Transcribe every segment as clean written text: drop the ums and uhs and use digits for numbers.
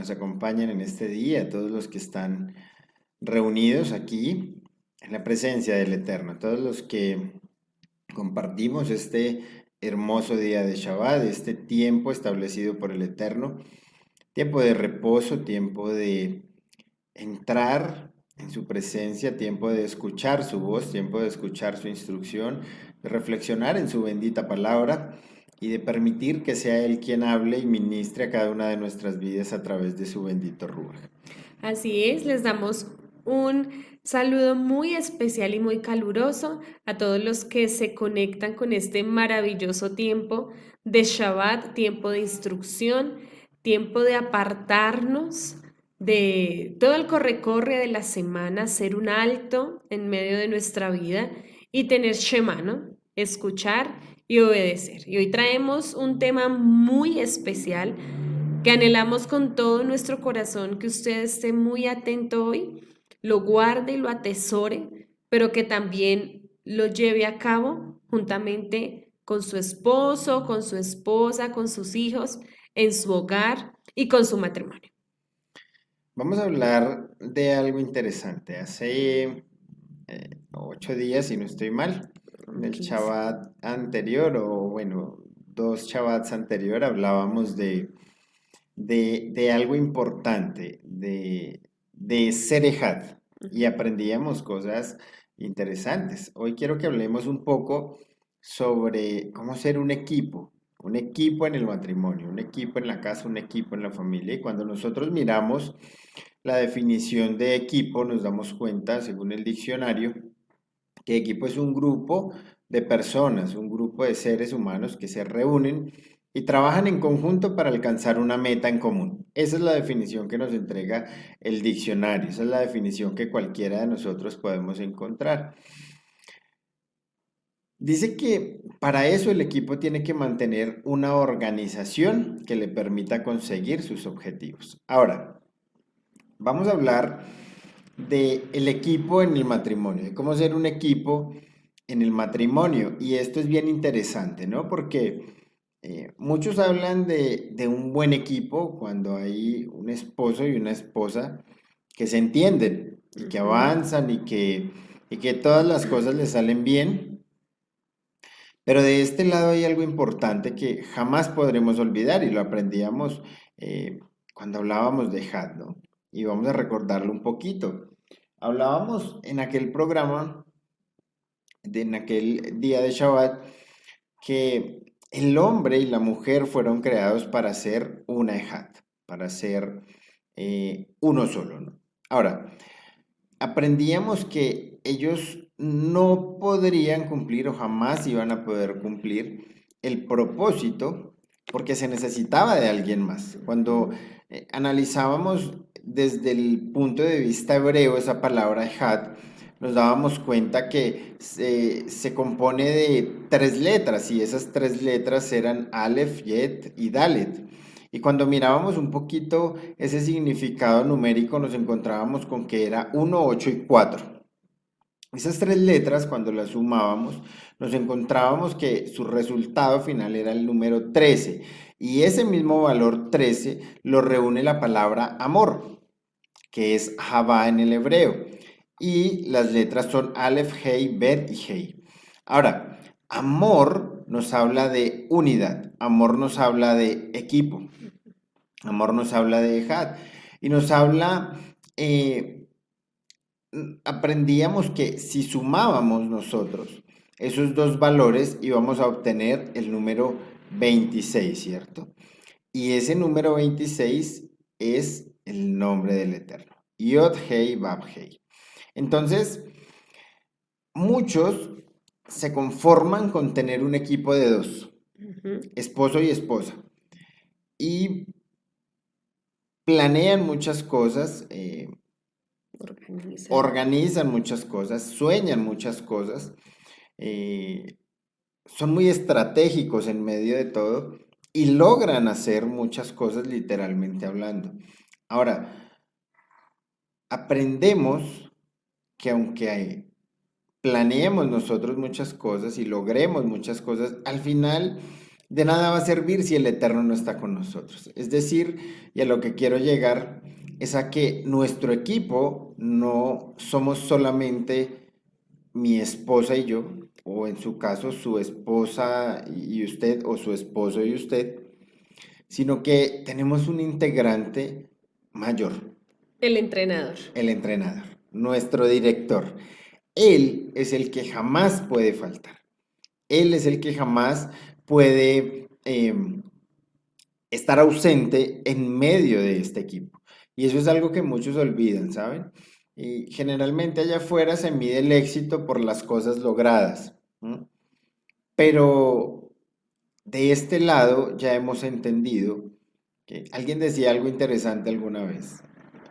nos acompañan en este día, a todos los que están reunidos aquí en la presencia del Eterno, a todos los que compartimos este hermoso día de Shabbat, este tiempo establecido por el Eterno, tiempo de reposo, tiempo de entrar en su presencia, tiempo de escuchar su voz, tiempo de escuchar su instrucción, de reflexionar en su bendita palabra y de permitir que sea Él quien hable y ministre a cada una de nuestras vidas a través de su bendito Ruach. Así es, les damos un saludo muy especial y muy caluroso a todos los que se conectan con este maravilloso tiempo de Shabbat, tiempo de instrucción, tiempo de apartarnos de todo el corre-corre de la semana, hacer un alto en medio de nuestra vida y tener Shema, ¿no? Escuchar y obedecer. Y hoy traemos un tema muy especial que anhelamos con todo nuestro corazón que usted esté muy atento hoy, lo guarde y lo atesore, pero que también lo lleve a cabo juntamente con su esposo, con su esposa, con sus hijos, en su hogar y con su matrimonio. Vamos a hablar de algo interesante. Hace 8 días, si no estoy mal, en el Ok, sí. Shabbat anterior, o bueno, 2 Shabbats anterior, hablábamos de algo importante, de Serejat, y Ujú. aprendíamos cosas interesantes. Hoy quiero que hablemos un poco sobre cómo ser un equipo en el matrimonio, un equipo en la casa, un equipo en la familia. Y cuando nosotros miramos la definición de equipo, nos damos cuenta, según el diccionario, que equipo es un grupo de personas, un grupo de seres humanos que se reúnen y trabajan en conjunto para alcanzar una meta en común. Esa es la definición que nos entrega el diccionario, esa es la definición que cualquiera de nosotros podemos encontrar. Dice que para eso el equipo tiene que mantener una organización que le permita conseguir sus objetivos. Ahora, vamos a hablar de el equipo en el matrimonio, de cómo ser un equipo en el matrimonio. Y esto es bien interesante, ¿no? Porque muchos hablan de un buen equipo cuando hay un esposo y una esposa que se entienden y que Ujú. avanzan y que todas las cosas les salen bien. Pero de este lado hay algo importante que jamás podremos olvidar y lo aprendíamos eh, cuando hablábamos de Had, ¿no? Y vamos a recordarlo un poquito. Hablábamos en aquel programa, en aquel día de Shabbat, que el hombre y la mujer fueron creados para ser una ejad, para ser uno solo, ¿no? Ahora, aprendíamos que ellos no podrían cumplir o jamás iban a poder cumplir el propósito porque se necesitaba de alguien más. Cuando Ujú. analizábamos desde el punto de vista hebreo esa palabra had, nos dábamos cuenta que se compone de 3 letras y esas 3 letras eran Aleph, Yet y Dalet. Y cuando mirábamos un poquito ese significado numérico, nos encontrábamos con que era 1, 8 y 4. Esas 3 letras, cuando las sumábamos, nos encontrábamos que su resultado final era el número 13. Y ese mismo valor 13 lo reúne la palabra amor, que es Javá en el hebreo. Y las letras son Aleph, Hei, Bet y Hei. Ahora, amor nos habla de unidad, amor nos habla de equipo, amor nos habla de Ejad y nos habla, eh, aprendíamos que si sumábamos nosotros esos dos valores íbamos a obtener el número 26, ¿cierto? Y ese número 26 es el nombre del Eterno. Yod Hei Bab Hei. Entonces, muchos se conforman con tener un equipo de dos, Ujú. esposo y esposa, y planean muchas cosas, Organizan. organizan muchas cosas, sueñan muchas cosas, eh, son muy estratégicos en medio de todo y logran hacer muchas cosas literalmente hablando. Ahora, aprendemos que aunque planeemos nosotros muchas cosas y logremos muchas cosas, al final De nada va a servir si el Eterno no está con nosotros. Es decir, y a lo que quiero llegar es a que nuestro equipo no somos solamente mi esposa y yo, o en su caso su esposa y usted, o su esposo y usted, sino que tenemos un integrante mayor, El entrenador. el entrenador, nuestro director. Él es el que jamás puede faltar. Él es el que jamás puede estar ausente en medio de este equipo. Y eso es algo que muchos olvidan, ¿saben? Y generalmente allá afuera se mide el éxito por las cosas logradas, ¿no? Pero de este lado ya hemos entendido que alguien decía algo interesante alguna vez,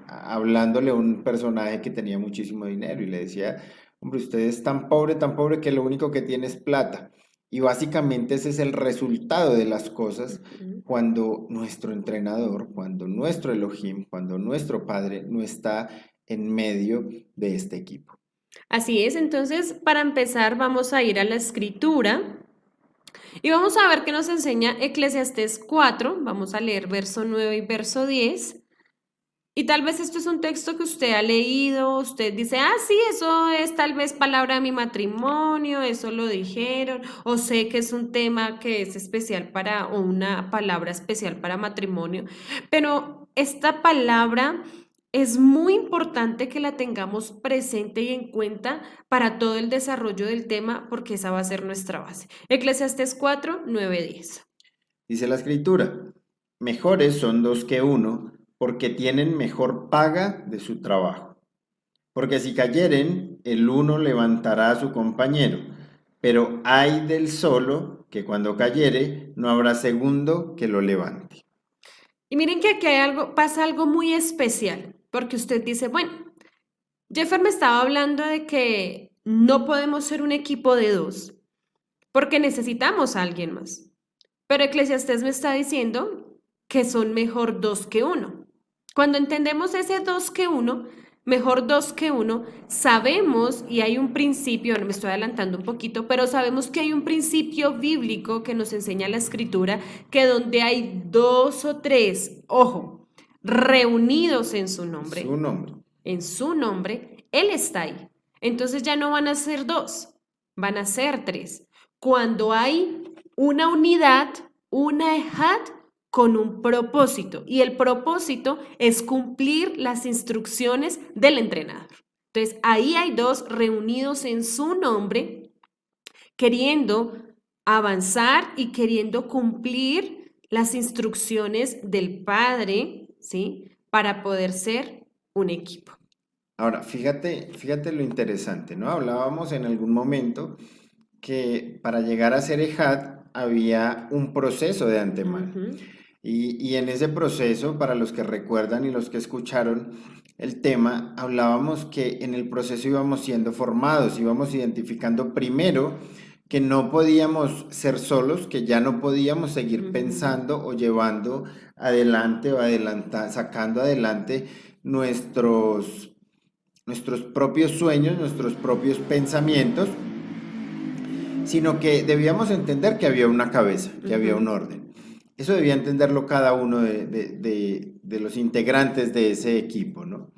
hablándole a un personaje que tenía muchísimo dinero y le decía, hombre, usted es tan pobre que lo único que tiene es plata. Y básicamente ese es el resultado de las cosas Ujú. cuando nuestro entrenador, cuando nuestro Elohim, cuando nuestro Padre no está en medio de este equipo. Así es, entonces para empezar vamos a ir a la escritura y vamos a ver qué nos enseña Eclesiastés 4. Vamos a leer verso 9 y verso 10. Y tal vez esto es un texto que usted ha leído, usted dice, ah, sí, eso es tal vez palabra de mi matrimonio, eso lo dijeron, o sé que es un tema que es especial para, o una palabra especial para matrimonio, pero esta palabra es muy importante que la tengamos presente y en cuenta para todo el desarrollo del tema, porque esa va a ser nuestra base. Eclesiastés 4, 9, 10. Dice la escritura, mejores son dos que uno, porque tienen mejor paga de su trabajo. Porque si cayeren, el uno levantará a su compañero, pero ay del solo, que cuando cayere, no habrá segundo que lo levante. Y miren que aquí hay algo, pasa algo muy especial, porque usted dice, bueno, Jeffer me estaba hablando de que no podemos ser un equipo de dos, porque necesitamos a alguien más. Pero Eclesiastés me está diciendo que son mejor dos que uno. Cuando entendemos ese dos que uno, mejor dos que uno, sabemos, y hay un principio, no me estoy adelantando un poquito, pero sabemos que hay un principio bíblico que nos enseña la escritura, que donde hay dos o tres, ojo, reunidos Su nombre. en su nombre, Él está ahí. Entonces ya no van a ser dos, van a ser tres. Cuando hay una unidad, una ejad con un propósito. Y el propósito es cumplir las instrucciones del entrenador. Entonces ahí hay dos reunidos en su nombre, queriendo avanzar y queriendo cumplir las instrucciones del Padre, ¿sí? Para poder ser un equipo. Ahora, fíjate lo interesante, ¿no? Hablábamos en algún momento que para llegar a ser Ejad había un proceso de antemano. Ujú. Y en ese proceso, para los que recuerdan y los que escucharon el tema, hablábamos que en el proceso íbamos siendo formados, íbamos identificando primero que no podíamos ser solos, que ya no podíamos seguir Ujú. pensando o llevando adelante o sacando adelante nuestros propios sueños, nuestros propios pensamientos, sino que debíamos entender que había una cabeza, que había un Ujú. orden. Eso debía entenderlo cada uno de los integrantes de ese equipo, ¿no?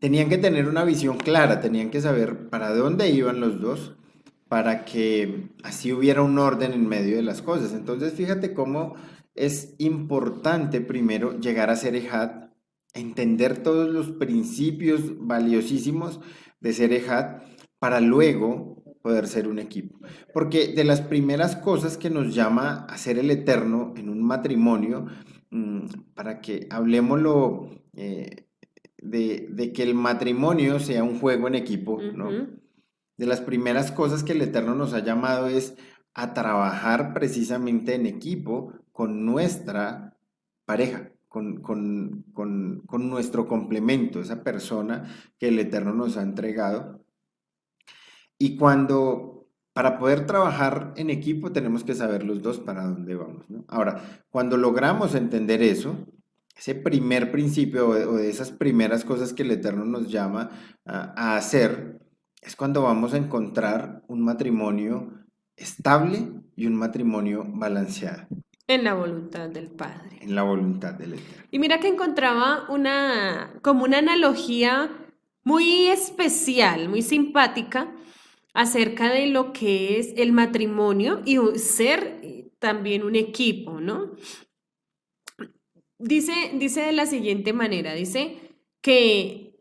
Tenían que tener una visión clara, tenían que saber para dónde iban los dos, para que así hubiera un orden en medio de las cosas. Entonces, fíjate cómo es importante primero llegar a ser Ejad, entender todos los principios valiosísimos de ser Ejad, para luego poder ser un equipo. Porque de las primeras cosas que nos llama a ser el eterno en un matrimonio, para que hablemoslo de que el matrimonio sea un juego en equipo, ¿no? Ujú. De las primeras cosas que el Eterno nos ha llamado es a trabajar precisamente en equipo con nuestra pareja, con nuestro complemento, esa persona que el Eterno nos ha entregado. Y para poder trabajar en equipo tenemos que saber los dos para dónde vamos, ¿no? Ahora, cuando logramos entender eso, ese primer principio o de esas primeras cosas que el Eterno nos llama a hacer, es cuando vamos a encontrar un matrimonio estable y un matrimonio balanceado en la voluntad del Padre. en la voluntad del Eterno. Y mira que encontraba como una analogía muy especial, muy simpática acerca de lo que es el matrimonio y ser también un equipo, ¿no? Dice de la siguiente manera, dice que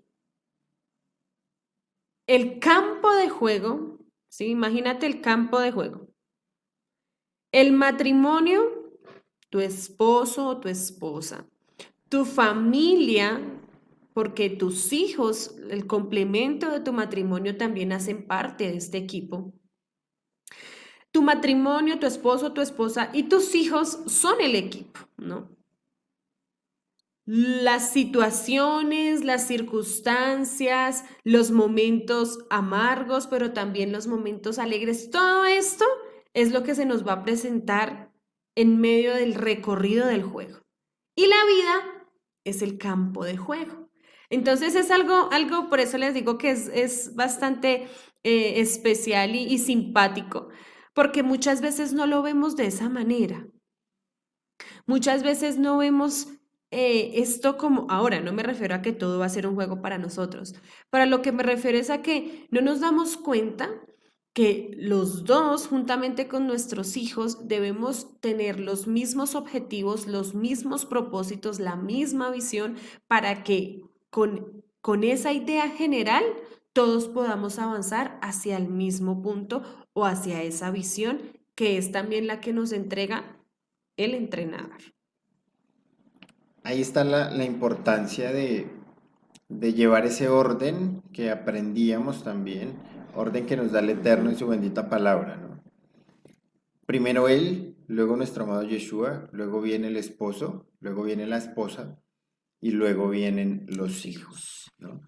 el campo de juego, ¿sí? Imagínate el campo de juego. El matrimonio, tu esposo o tu esposa, tu familia, porque tus hijos, el complemento de tu matrimonio también hacen parte de este equipo. Tu matrimonio, tu esposo, tu esposa y tus hijos son el equipo, ¿no? Las situaciones, las circunstancias, los momentos amargos, pero también los momentos alegres, todo esto es lo que se nos va a presentar en medio del recorrido del juego. Y la vida es el campo de juego. Entonces es algo, por eso les digo que es bastante especial y simpático, porque muchas veces no lo vemos de esa manera. Muchas veces no vemos esto como ahora, no me refiero a que todo va a ser un juego para nosotros. Para lo que me refiero es a que no nos damos cuenta que los dos, juntamente con nuestros hijos, debemos tener los mismos objetivos, los mismos propósitos, la misma visión para que con esa idea general todos podamos avanzar hacia el mismo punto o hacia esa visión que es también la que nos entrega el entrenador. Ahí está la importancia de llevar ese orden que aprendíamos también, orden que nos da el Eterno en Ujú. su bendita palabra, ¿no? Primero Él, luego nuestro amado Yeshua, luego viene el esposo, luego viene la esposa y luego vienen los Los hijos, hijos. ¿no?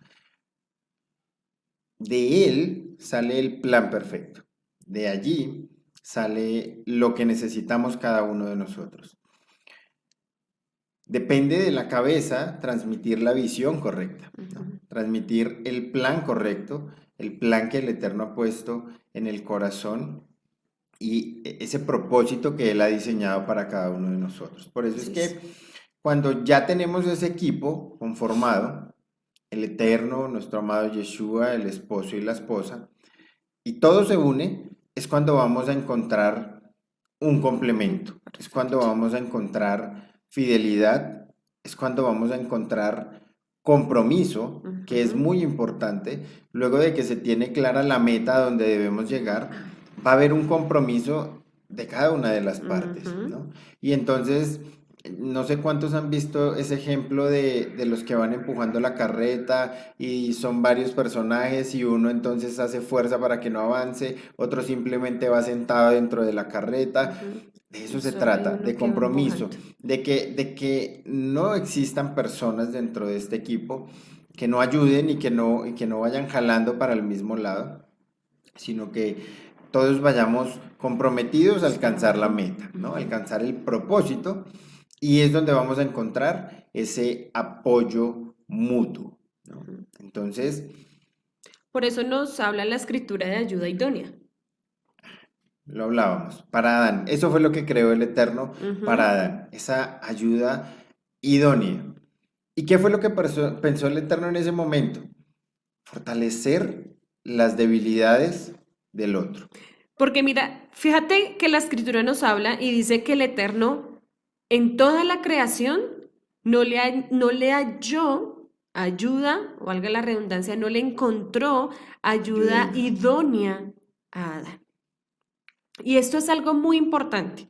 De Él sale el plan perfecto. De allí sale lo que necesitamos cada uno de nosotros. Depende de la cabeza transmitir la visión correcta, ¿no? Ujú. Transmitir el plan correcto, el plan que el Eterno ha puesto en el corazón y ese propósito que Él ha diseñado para cada uno de nosotros. Por eso es Sí, sí. que cuando ya tenemos ese equipo conformado, el Eterno, nuestro amado Yeshua, el esposo y la esposa, y todo se une, es cuando vamos a encontrar un complemento, es cuando Perfecto. vamos a encontrar fidelidad, es cuando vamos a encontrar compromiso, que es Ujú. muy importante. Luego de que se tiene clara la meta a donde debemos llegar, va a haber un compromiso de cada una de las partes, Ujú. ¿no? Y entonces, no sé cuántos han visto ese ejemplo de los que van empujando la carreta y son varios personajes y uno entonces hace fuerza para que no avance, otro simplemente va sentado dentro de la carreta. Ujú. De eso Y se solo hay trata, uno de que va compromiso, empujando. de que no existan personas dentro de este equipo que no ayuden y que no vayan jalando para el mismo lado, sino que todos vayamos comprometidos a alcanzar la Suave. meta, ¿no? Ujú. Alcanzar el propósito y es donde vamos a encontrar ese apoyo mutuo, ¿no? Ujú. Entonces, Por eso nos habla la escritura de ayuda idónea. lo hablábamos, para Adán, eso fue lo que creó el Eterno para Ujú. Adán, esa ayuda idónea. ¿Y qué fue lo que pensó el Eterno en ese momento? Fortalecer las debilidades del otro. Porque mira, fíjate que la escritura nos habla y dice que el Eterno en toda la creación no le halló ayuda, o valga la redundancia, no le encontró Ayuda ayuda idónea. idónea a Adán. Y esto es algo muy importante,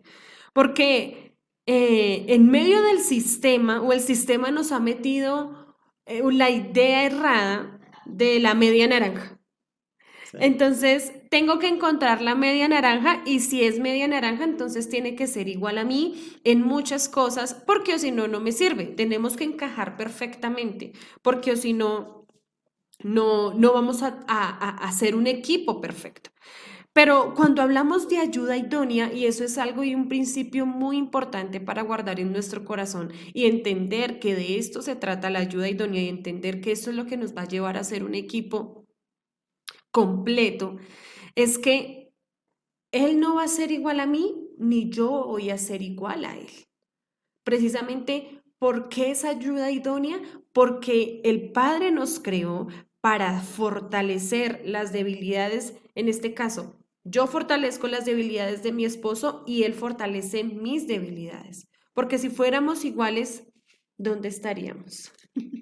porque en medio del sistema, o el sistema nos ha metido la idea errada de la media naranja. Sí. Entonces, tengo que encontrar la media naranja y si es media naranja, entonces tiene que ser igual a mí en muchas cosas, porque o si no, no me sirve. Tenemos que encajar perfectamente, porque o si no, no vamos a hacer un equipo perfecto. Pero cuando hablamos de ayuda idónea, y eso es algo y un principio muy importante para guardar en nuestro corazón y entender que de esto se trata la ayuda idónea y entender que esto es lo que nos va a llevar a ser un equipo completo, es que Él no va a ser igual a mí, ni yo voy a ser igual a él. Precisamente, ¿por qué esa ayuda idónea? Porque el Padre nos creó para fortalecer las debilidades, en este caso, yo fortalezco las debilidades de mi esposo y él fortalece mis debilidades. Porque si fuéramos iguales, ¿dónde estaríamos?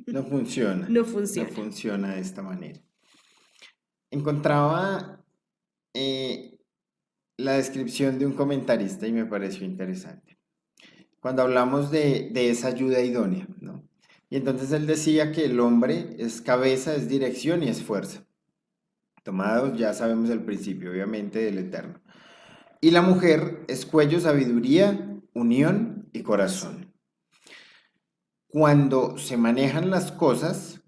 No funciona, No no funciona. funciona de esta manera. Encontraba eh, la descripción de un comentarista y me pareció interesante. Cuando hablamos de esa ayuda idónea, ¿no? Y entonces él decía que el hombre es cabeza, es dirección y es fuerza. Tomados, ya sabemos el principio, obviamente, del eterno. Y la mujer es cuello, sabiduría, unión y Corazón. corazón. Cuando se manejan las cosas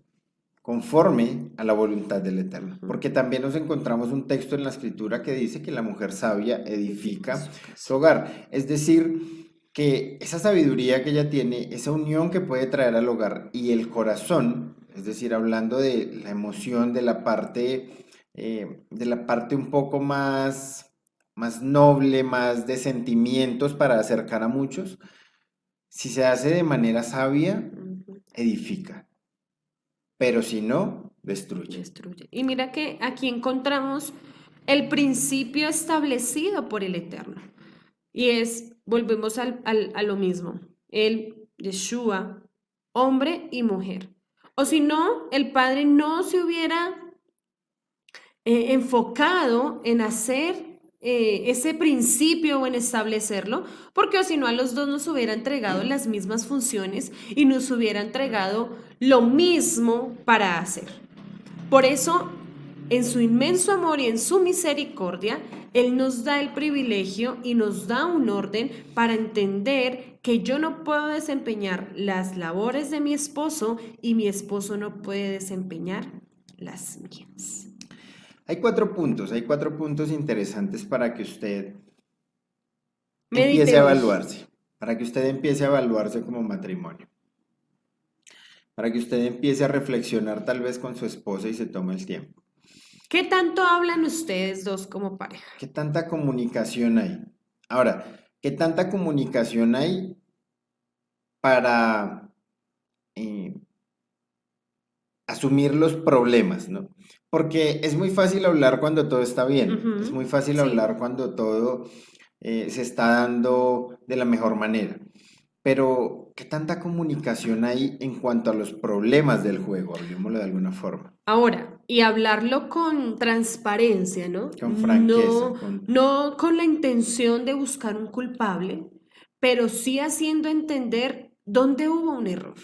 conforme a la voluntad del Eterno. Ujú. Porque también nos encontramos un texto en la escritura que dice que la mujer sabia Edifica edifica su casa. su hogar. Es decir, que esa sabiduría que ella tiene, esa unión que puede traer al hogar y el corazón, es decir, hablando de la emoción, de la parte un poco más noble, más de sentimientos para acercar a muchos, si se hace de manera sabia, Ujú. edifica, pero si no, destruye. Destruye. Y mira que aquí encontramos el principio establecido por el Eterno. Y es, volvemos a lo mismo, el Yeshua, hombre y mujer. O si no, el Padre no se hubiera enfocado en hacer ese principio o en establecerlo, porque o si no a los dos nos hubiera entregado las mismas funciones y nos hubiera entregado lo mismo para hacer. Por eso, en su inmenso amor y en su misericordia, Él nos da el privilegio y nos da un orden para entender que yo no puedo desempeñar las labores de mi esposo y mi esposo no puede desempeñar las mías. Hay cuatro puntos interesantes para que usted empiece a Meditemos. evaluarse, para que usted empiece a evaluarse como matrimonio, para que usted empiece a reflexionar tal vez con su esposa y se tome el tiempo. ¿Qué tanto hablan ustedes dos como pareja? ¿Qué tanta comunicación hay? Ahora, ¿qué tanta comunicación hay para eh, asumir los problemas, ¿no? Porque es muy fácil hablar cuando todo está bien, es muy Ujú. fácil Sí. hablar cuando todo se está dando de la mejor manera. Pero, ¿qué tanta comunicación hay en cuanto a los problemas del juego? Hablemoslo de alguna forma, Ahora, y hablarlo con transparencia, ¿no? con franqueza, No, con... no con la intención de buscar un culpable, pero sí haciendo entender dónde hubo un error,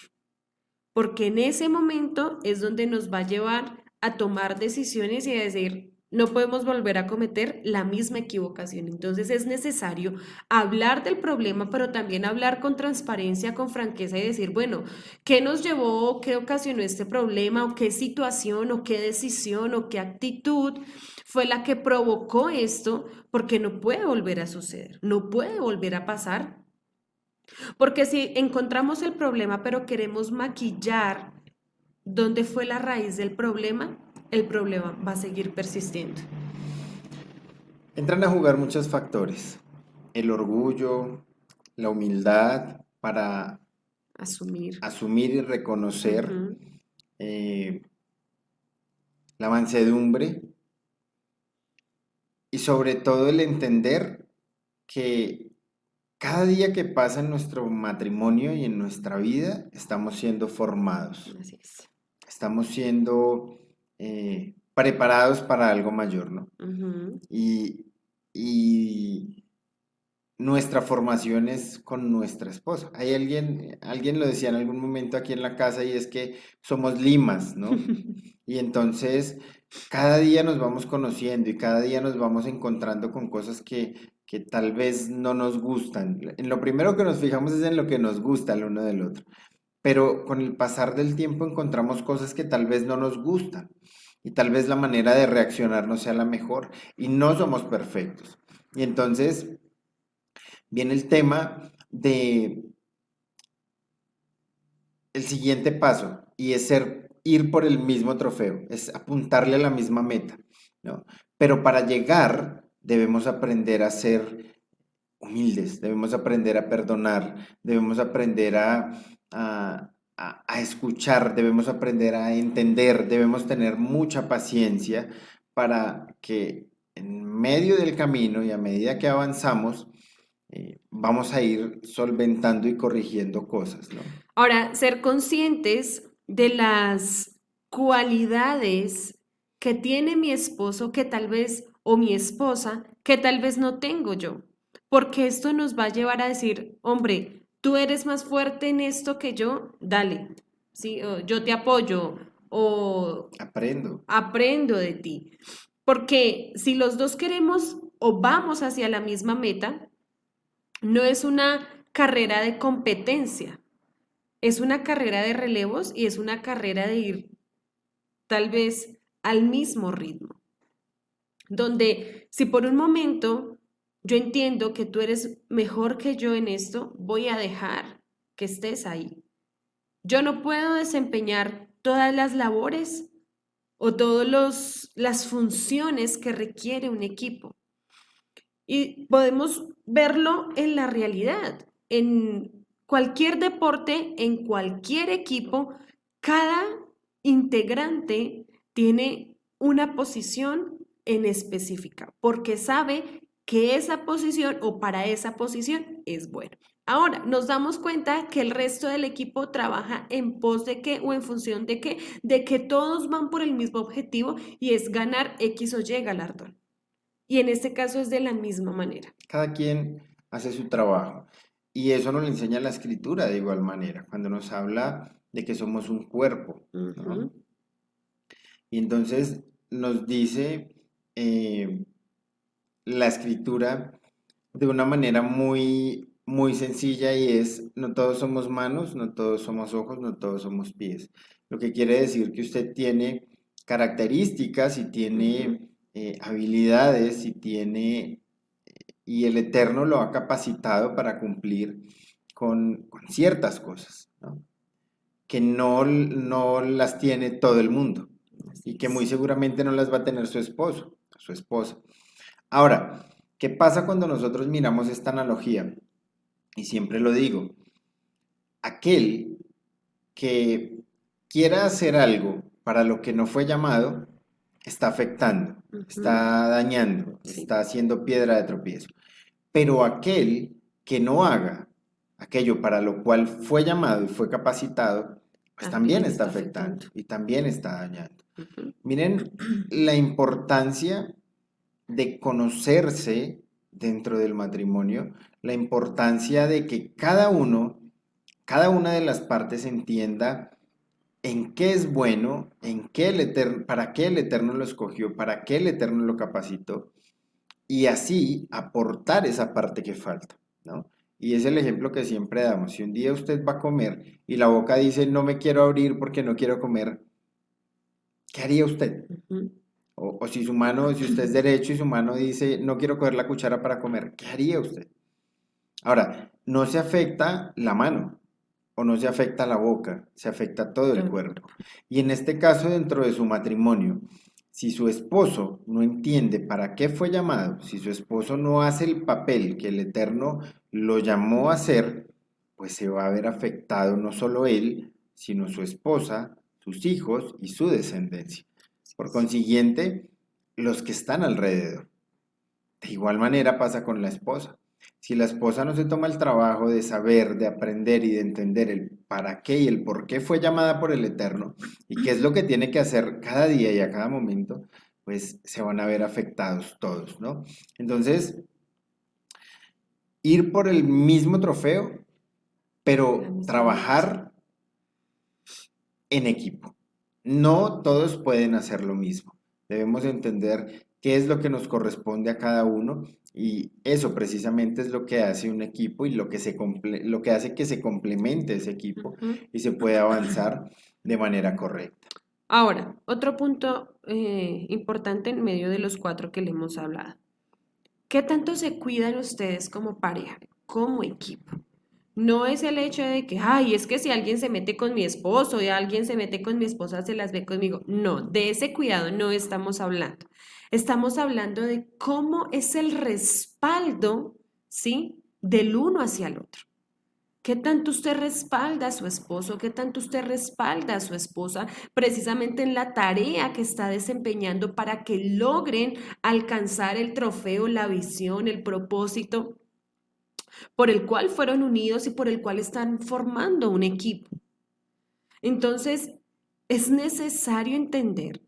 porque en ese momento es donde nos va a llevar a tomar decisiones y a decir, no podemos volver a cometer la misma equivocación. Entonces es necesario hablar del problema, pero también hablar con transparencia, con franqueza y decir, bueno, ¿qué nos llevó, qué ocasionó este problema, o qué situación, o qué decisión, o qué actitud fue la que provocó esto? Porque no puede volver a suceder, no puede volver a pasar, porque si encontramos el problema, pero queremos maquillar dónde fue la raíz del problema, el problema va a seguir persistiendo. Entran a jugar muchos factores. El orgullo, la humildad para Asumir. asumir y reconocer Ujú. eh, la mansedumbre y sobre todo el entender que cada día que pasa en nuestro matrimonio y en nuestra vida estamos siendo formados, Así es. estamos siendo preparados para algo mayor, ¿no? Ujú. Y, y nuestra formación es con nuestra esposa. Hay alguien lo decía en algún momento aquí en la casa y es que somos limas, ¿no? Y entonces cada día nos vamos conociendo y cada día nos vamos encontrando con cosas que tal vez no nos gustan. En lo primero que nos fijamos es en lo que nos gusta el uno del otro, pero con el pasar del tiempo encontramos cosas que tal vez no nos gustan y tal vez la manera de reaccionar no sea la mejor y no somos perfectos. Y entonces viene el tema de el siguiente paso y es ir por el mismo trofeo, es apuntarle a la misma meta, ¿no? Pero para llegar debemos aprender a ser humildes, debemos aprender a perdonar, debemos aprender a escuchar, debemos aprender a entender, debemos tener mucha paciencia para que en medio del camino y a medida que avanzamos, vamos a ir solventando y corrigiendo cosas, ¿no? Ahora, ser conscientes de las cualidades que tiene mi esposo que tal vez, o mi esposa, que tal vez no tengo yo. Porque esto nos va a llevar a decir, hombre, tú eres más fuerte en esto que yo, dale, ¿sí? O yo te apoyo o Aprendo. aprendo de ti. Porque si los dos queremos o vamos hacia la misma meta, no es una carrera de competencia, es una carrera de relevos y es una carrera de ir tal vez al mismo ritmo, donde si por un momento yo entiendo que tú eres mejor que yo en esto, voy a dejar que estés ahí. Yo no puedo desempeñar todas las labores o todas las funciones que requiere un equipo. Y podemos verlo en la realidad, en cualquier deporte, en cualquier equipo, cada integrante tiene una posición en específica, porque sabe que esa posición o para esa posición es bueno. Ahora, nos damos cuenta que el resto del equipo trabaja en pos de qué o en función de que todos van por el mismo objetivo y es ganar X o Y galardón. Y en este caso es de la misma manera. Cada quien hace su trabajo. Y eso nos lo enseña la escritura de igual manera, cuando nos habla de que somos un cuerpo, ¿no? Ujú. Y entonces nos dice eh, la escritura de una manera muy, muy sencilla y es, no todos somos manos, no todos somos ojos, no todos somos pies. Lo que quiere decir que usted tiene características y Ujú. tiene habilidades y tiene, y el Eterno lo ha capacitado para cumplir con ciertas cosas, ¿no? Que no las tiene todo el mundo Así y que muy es. seguramente no las va a tener su esposo, su esposa. Ahora, ¿qué pasa cuando nosotros miramos esta analogía? Y siempre lo digo, aquel que quiera hacer algo para lo que no fue llamado, está afectando, Ujú. está dañando, Sí, está haciendo piedra de tropiezo. Pero aquel que no haga aquello para lo cual fue llamado y fue capacitado, pues también también está está afectando afectando. y también está dañando. Ujú. Miren la importancia de conocerse dentro del matrimonio, la importancia de que cada una de las partes entienda en qué es bueno, en qué el Eterno, para qué el Eterno lo escogió, para qué el Eterno lo capacitó, y así aportar esa parte que falta, ¿no? Y es el ejemplo que siempre damos. Si un día usted va a comer y la boca dice no me quiero abrir porque no quiero comer, ¿qué haría usted? Ujú. O si su mano, si usted es derecho y su mano dice no quiero coger la cuchara para comer, ¿qué haría usted? Ahora, no se afecta la mano o no se afecta la boca, se afecta todo Todo el el cuerpo. cuerpo. Y en este caso, dentro de su matrimonio, si su esposo no entiende para qué fue llamado, si su esposo no hace el papel que el Eterno lo llamó a hacer, pues se va a ver afectado no solo él, sino su esposa, sus hijos y su descendencia. Así Por es. consiguiente, los que están alrededor. De igual manera pasa con la esposa. Si la esposa no se toma el trabajo de saber, de aprender y de entender el para qué y el por qué fue llamada por el Eterno y qué es lo que tiene que hacer cada día y a cada momento, pues se van a ver afectados todos, ¿no? Entonces, ir por el mismo trofeo, De la pero misma dirección. trabajar en equipo. No todos pueden hacer lo mismo. Debemos entender qué es lo que nos corresponde a cada uno y eso precisamente es lo que hace un equipo y lo que hace que se complemente ese equipo Ujú. y se pueda avanzar de manera correcta. Ahora, otro punto importante en medio de los cuatro que le hemos hablado. ¿Qué tanto se cuidan ustedes como pareja, como equipo? No es el hecho de que, ay, es que si alguien se mete con mi esposo y alguien se mete con mi esposa, se las ve conmigo. No, de ese cuidado no estamos hablando. Estamos hablando de cómo es el respaldo, ¿sí? Del uno hacia el otro. ¿Qué tanto usted respalda a su esposo? ¿Qué tanto usted respalda a su esposa precisamente en la tarea que está desempeñando para que logren alcanzar el trofeo, la visión, el propósito por el cual fueron unidos y por el cual están formando un equipo? Entonces, es necesario entender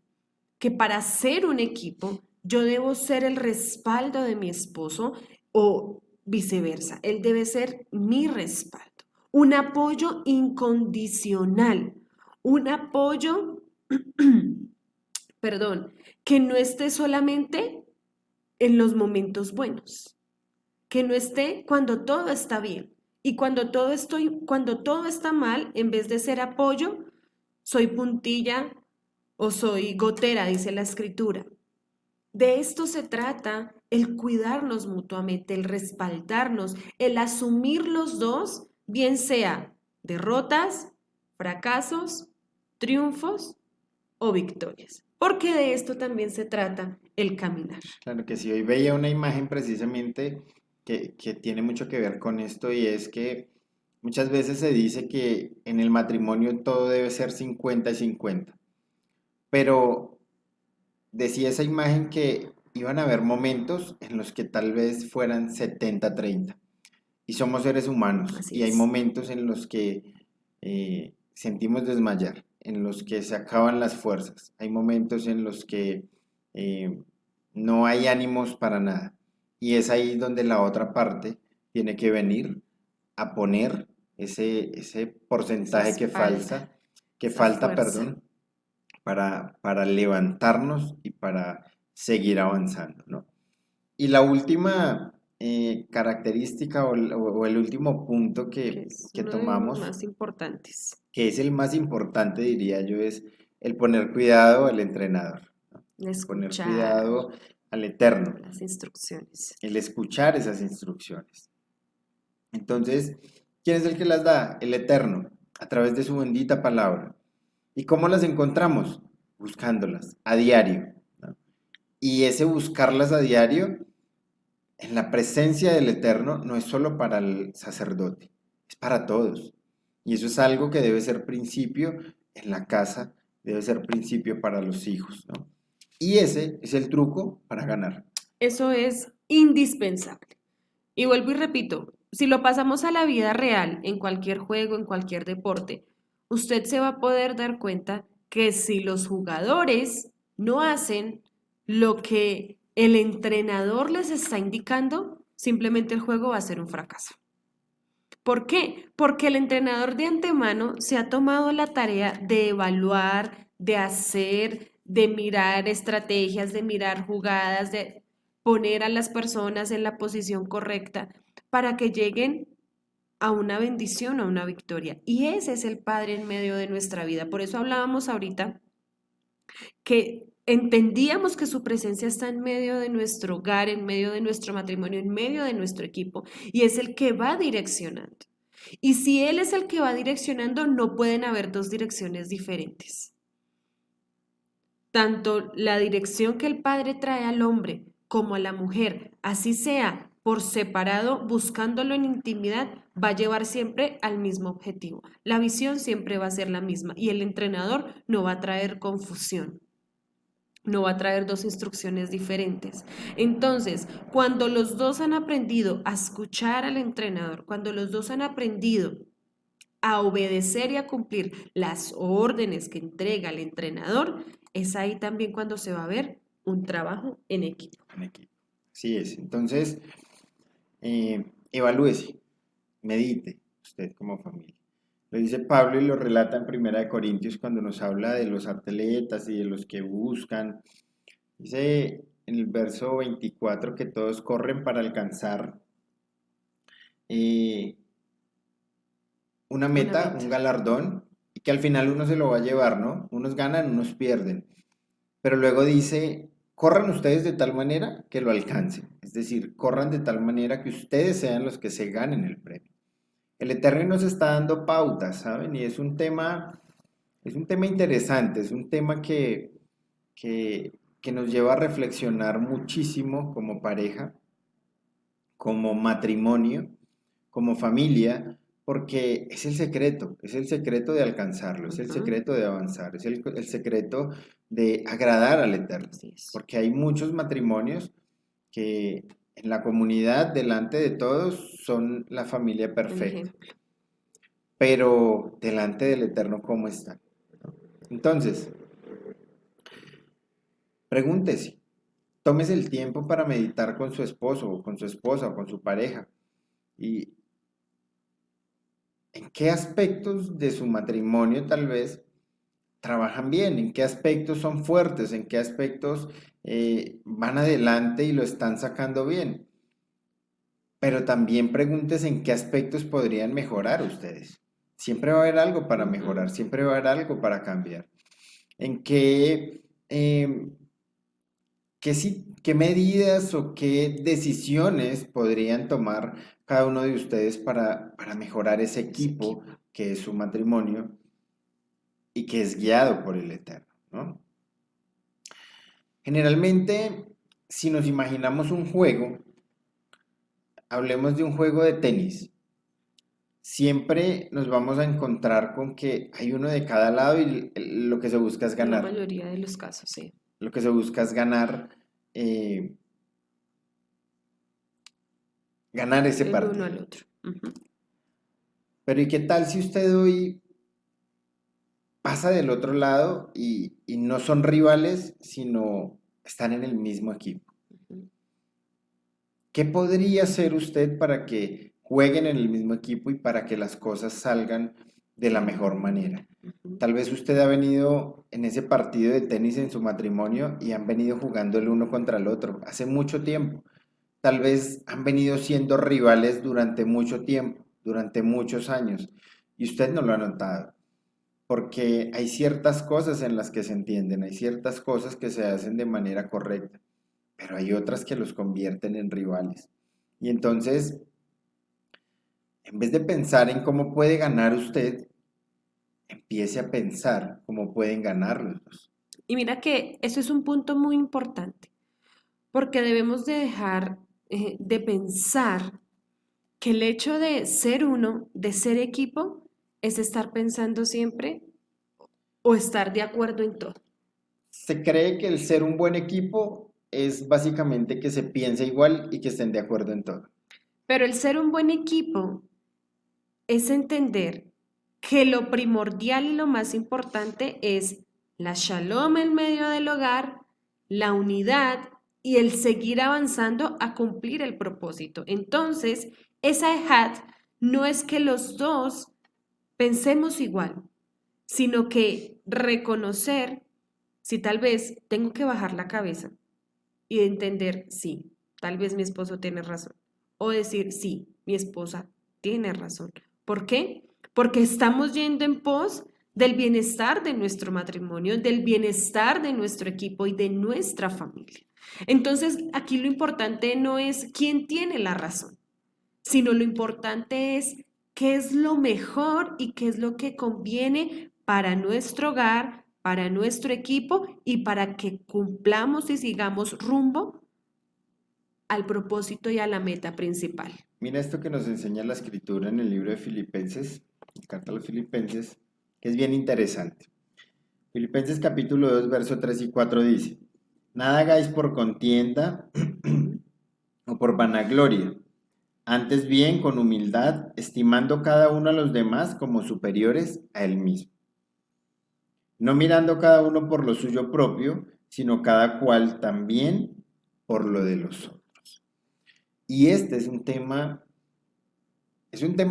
que para ser un equipo, yo debo ser el respaldo de mi esposo o viceversa. Él debe ser mi respaldo. Un apoyo incondicional. Un apoyo, perdón, que no esté solamente en los momentos buenos, que no esté cuando todo está bien. Y cuando todo está mal, en vez de ser apoyo, soy puntilla o soy gotera, dice la escritura. De esto se trata el cuidarnos mutuamente, el respaldarnos, el asumir los dos, bien sea derrotas, fracasos, triunfos o victorias. Porque de esto también se trata el caminar. Claro que sí, hoy veía una imagen precisamente que tiene mucho que ver con esto y es que muchas veces se dice que en el matrimonio todo debe ser 50 y 50, pero decía esa imagen que iban a haber momentos en los que tal vez fueran 70-30 y somos seres humanos Así y hay es. momentos en los que sentimos desmayar, en los que se acaban las fuerzas, hay momentos en los que eh, no hay ánimos para nada y es ahí donde la otra parte tiene que venir a poner ese Esa porcentaje espalda, que esa falta, fuerza. perdón, para levantarnos y para seguir avanzando, ¿no? Y la última característica o el último punto Que es que uno de los tomamos, más importantes. que es el más importante, diría yo, es el poner cuidado al entrenador, ¿no? El poner Escuchar cuidado al eterno, las instrucciones. el escuchar esas instrucciones. Entonces, ¿quién es el que las da? El eterno, a través de su bendita palabra. ¿Y cómo las encontramos? Buscándolas a diario, ¿no? Y ese buscarlas a diario en la presencia del Eterno no es solo para el sacerdote, es para todos. Y eso es algo que debe ser principio en la casa, debe ser principio para los hijos, ¿no? Y ese es el truco para ganar. Eso es indispensable. Y vuelvo y repito, si lo pasamos a la vida real, en cualquier juego, en cualquier deporte, usted se va a poder dar cuenta que si los jugadores no hacen lo que el entrenador les está indicando, simplemente el juego va a ser un fracaso. ¿Por qué? Porque el entrenador de antemano se ha tomado la tarea de evaluar, de hacer, de mirar estrategias, de mirar jugadas, de poner a las personas en la posición correcta para que lleguen a una bendición, a una victoria. Y ese es el Padre en medio de nuestra vida. Por eso hablábamos ahorita que entendíamos que su presencia está en medio de nuestro hogar, en medio de nuestro matrimonio, en medio de nuestro equipo, y es el que va direccionando. Y si Él es el que va direccionando, no pueden haber dos direcciones diferentes. Tanto la dirección que el Padre trae al hombre como a la mujer, así sea por separado, buscándolo en intimidad, va a llevar siempre al mismo objetivo. La visión siempre va a ser la misma y el entrenador no va a traer confusión. No va a traer dos instrucciones diferentes. Entonces, cuando los dos han aprendido a escuchar al entrenador, cuando los dos han aprendido a obedecer y a cumplir las órdenes que entrega el entrenador, es ahí también cuando se va a ver un trabajo en equipo. En equipo. Así es. Entonces, evalúese, medite usted como familia. Lo dice Pablo y lo relata en Primera de Corintios cuando nos habla de los atletas y de los que buscan. Dice en el verso 24 que todos corren para alcanzar eh, una Una meta, un meta. galardón, y que al final uno se lo va a llevar, ¿no? Unos ganan, unos pierden. Pero luego dice, corran ustedes de tal manera que lo alcancen. Es decir, corran de tal manera que ustedes sean los que se ganen el premio. El Eterno nos está dando pautas, ¿saben? Y es un tema interesante, es un tema que nos lleva a reflexionar muchísimo como pareja, como matrimonio, como familia, porque es el secreto de alcanzarlo, es el Ujú, secreto de avanzar, es el secreto de agradar al Eterno, así es. porque hay muchos matrimonios que en la comunidad, delante de todos, son la familia El perfecta, ejemplo. pero delante del Eterno, ¿cómo están? Entonces, pregúntese, tómese el tiempo para meditar con su esposo o con su esposa o con su pareja y en qué aspectos de su matrimonio tal vez trabajan bien, en qué aspectos son fuertes, en qué aspectos van adelante y lo están sacando bien. Pero también pregúntese en qué aspectos podrían mejorar ustedes. Siempre va a haber algo para mejorar, Ujú, siempre va a haber algo para cambiar. En qué, qué medidas o qué decisiones podrían tomar cada uno de ustedes para mejorar ese ese equipo equipo. que es su matrimonio y que es guiado por el Eterno, ¿no? Generalmente, si nos imaginamos un juego, hablemos de un juego de tenis. Siempre nos vamos a encontrar con que hay uno de cada lado y lo que se busca es En la ganar. mayoría de los casos, sí. Lo que se busca es ganar, eh, ganar ese El uno partido. al otro. Ujú. Pero ¿y qué tal si usted hoy pasa del otro lado y no son rivales, sino están en el mismo equipo? Ujú. ¿Qué podría hacer usted para que jueguen en el mismo equipo y para que las cosas salgan de De la la mejor mejor manera? manera. Ujú. Tal vez usted ha venido en ese partido de tenis en su matrimonio y han venido jugando el uno contra el otro hace mucho tiempo. Tal vez han venido siendo rivales durante mucho tiempo, durante muchos años, y usted no lo ha notado, porque hay ciertas cosas en las que se entienden, hay ciertas cosas que se hacen de manera correcta, pero hay otras que los convierten en rivales. Y entonces, en vez de pensar en cómo puede ganar usted, empiece a pensar cómo pueden ganar los dos. Y mira que eso es un punto muy importante, porque debemos de dejar de pensar que el hecho de ser uno, de ser equipo, es estar pensando siempre o estar de acuerdo en todo. Se cree que el ser un buen equipo es básicamente que se piense igual y que estén de acuerdo en todo. Pero el ser un buen equipo es entender que lo primordial y lo más importante es la shalom en medio del hogar, la unidad y el seguir avanzando a cumplir el propósito. Entonces, esa ejad no es que los dos pensemos igual, sino que reconocer si tal vez tengo que bajar la cabeza y entender, sí, tal vez mi esposo tiene razón. O decir, sí, mi esposa tiene razón. ¿Por qué? Porque estamos yendo en pos del bienestar de nuestro matrimonio, del bienestar de nuestro equipo y de nuestra familia. Entonces, aquí lo importante no es quién tiene la razón, sino lo importante es qué es lo mejor y qué es lo que conviene para nuestro hogar, para nuestro equipo y para que cumplamos y sigamos rumbo al propósito y a la meta principal. Mira esto que nos enseña la escritura en el libro de Filipenses, carta a los Filipenses, que es bien interesante. Filipenses capítulo 2 verso 3 y 4 dice, nada hagáis por contienda Ujú. o por vanagloria, antes bien con humildad, estimando cada uno a los demás como superiores a él mismo, no mirando cada uno por lo suyo propio, sino cada cual también por lo de los otros. Y este es un tema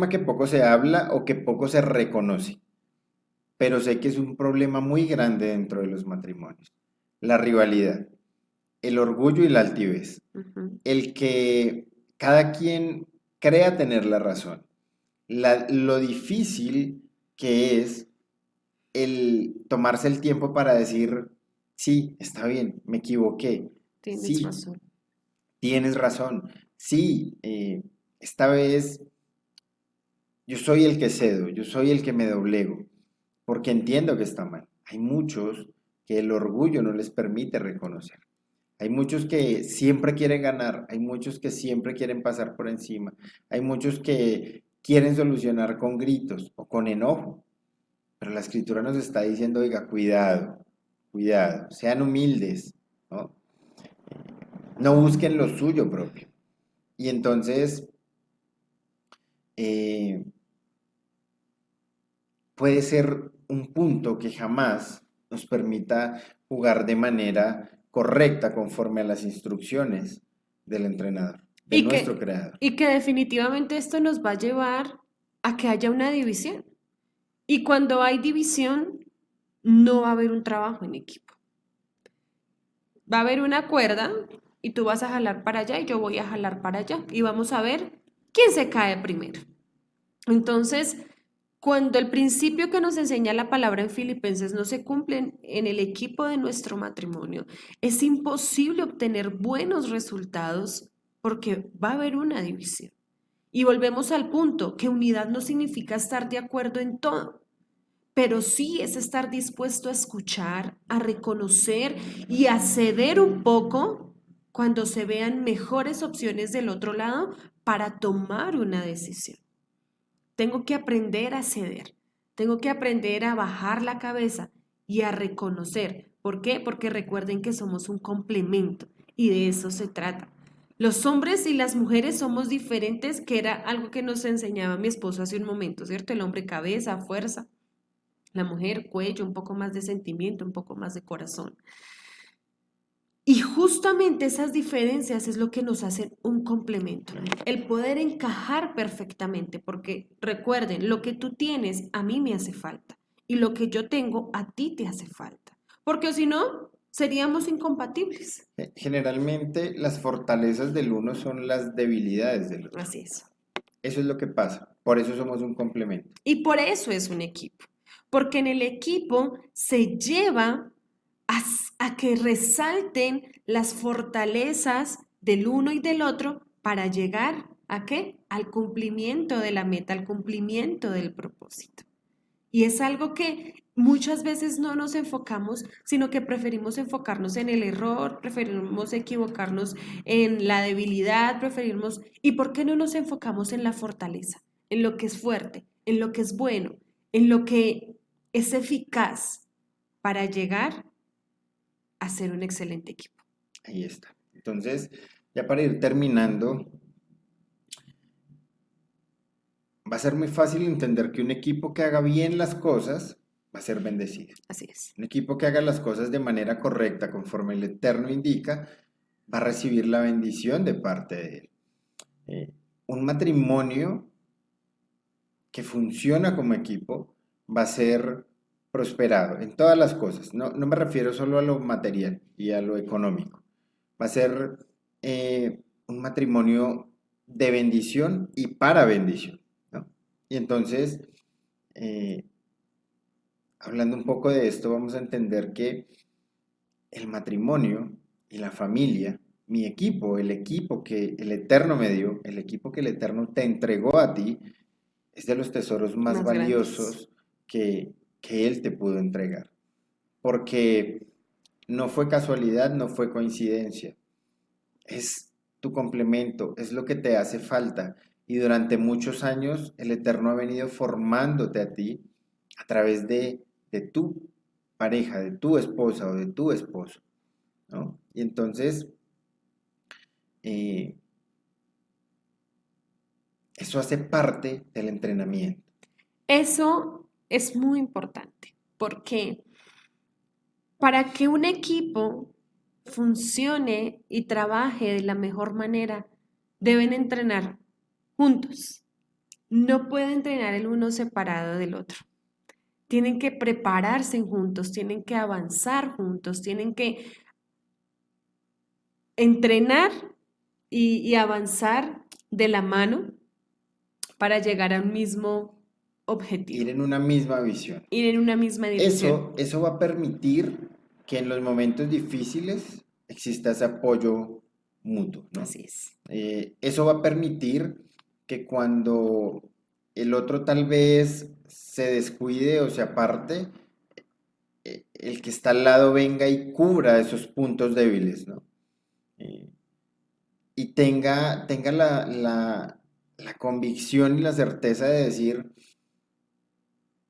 que poco se habla o que poco se reconoce, pero sé que es un problema muy grande dentro de los matrimonios. La rivalidad, el orgullo y la altivez. Ujú. El que cada quien crea tener la razón. Lo difícil que es el tomarse el tiempo para decir, sí, está bien, me equivoqué, Tienes sí, razón. tienes razón, sí, esta vez yo soy el que cedo, yo soy el que me doblego, porque entiendo que está mal. Hay muchos que el orgullo no les permite reconocer. Hay muchos que siempre quieren ganar, hay muchos que siempre quieren pasar por encima, hay muchos que quieren solucionar con gritos o con enojo, pero la escritura nos está diciendo, oiga, cuidado, cuidado, sean humildes, ¿no? No busquen lo suyo propio. Y entonces eh, puede ser un punto que jamás nos permita jugar de manera correcta conforme a las instrucciones del entrenador, de Y nuestro que, creador. y que definitivamente esto nos va a llevar a que haya una división. Y cuando hay división, no va a haber un trabajo en equipo. Va a haber una cuerda y tú vas a jalar para allá y yo voy a jalar para allá. Y vamos a ver quién se cae primero. Entonces, cuando el principio que nos enseña la palabra en Filipenses no se cumple en el equipo de nuestro matrimonio, es imposible obtener buenos resultados porque va a haber una división. Y volvemos al punto, que unidad no significa estar de acuerdo en todo, pero sí es estar dispuesto a escuchar, a reconocer y a ceder un poco cuando se vean mejores opciones del otro lado para tomar una decisión. Tengo que aprender a ceder, tengo que aprender a bajar la cabeza y a reconocer. ¿Por qué? Porque recuerden que somos un complemento y de eso se trata. Los hombres y las mujeres somos diferentes, que era algo que nos enseñaba mi esposo hace un momento, ¿cierto? El hombre cabeza, fuerza, la mujer cuello, un poco más de sentimiento, un poco más de corazón. Y justamente esas diferencias es lo que nos hacen un complemento, el poder encajar perfectamente, porque recuerden, lo que tú tienes a mí me hace falta y lo que yo tengo a ti te hace falta, porque si no, seríamos incompatibles. Generalmente las fortalezas del uno son las debilidades del otro. Así es. Eso es lo que pasa. Por eso somos un complemento. Y por eso es un equipo, porque en el equipo se lleva a que resalten las fortalezas del uno y del otro para llegar ¿a qué? Al cumplimiento de la meta, al cumplimiento del propósito. Y es algo que muchas veces no nos enfocamos, sino que preferimos enfocarnos en el error, preferimos equivocarnos en la debilidad, preferimos... ¿Y por qué no nos enfocamos en la fortaleza, en lo que es fuerte, en lo que es bueno, en lo que es eficaz para llegar a ser un excelente equipo? Ahí está. Entonces, ya para ir terminando, va a ser muy fácil entender que un equipo que haga bien las cosas va a ser bendecido. Así es. Un equipo que haga las cosas de manera correcta, conforme el Eterno indica, va a recibir la bendición de parte de él. Un matrimonio que funciona como equipo va a ser prosperado en todas las cosas. No me refiero solo a lo material y a lo económico. Va a ser un matrimonio de bendición y para bendición, ¿no? Y entonces, eh, hablando un poco de esto, vamos a entender que el matrimonio y la familia, mi equipo, el equipo que el Eterno me dio, el equipo que el Eterno te entregó a ti, es de los tesoros más Más grandes. valiosos que Él te pudo entregar. Porque no fue casualidad, no fue coincidencia. Es tu complemento, es lo que te hace falta. Y durante muchos años el Eterno ha venido formándote a ti a través de tu pareja, de tu esposa o de tu esposo, ¿no? Y entonces, eh, eso hace parte del entrenamiento. Eso es muy importante porque para que un equipo funcione y trabaje de la mejor manera, deben entrenar juntos. No pueden entrenar el uno separado del otro. Tienen que prepararse juntos, tienen que avanzar juntos, tienen que entrenar y avanzar de la mano para llegar a un mismo Ir objetivo, en una misma visión. ir en una misma dirección. Eso va a permitir que en los momentos difíciles exista ese apoyo mutuo, ¿no? Así es. Eso va a permitir que cuando el otro tal vez se descuide o se aparte, el que está al lado venga y cubra esos puntos débiles, ¿no? Eh, y tenga la convicción y la certeza de decir,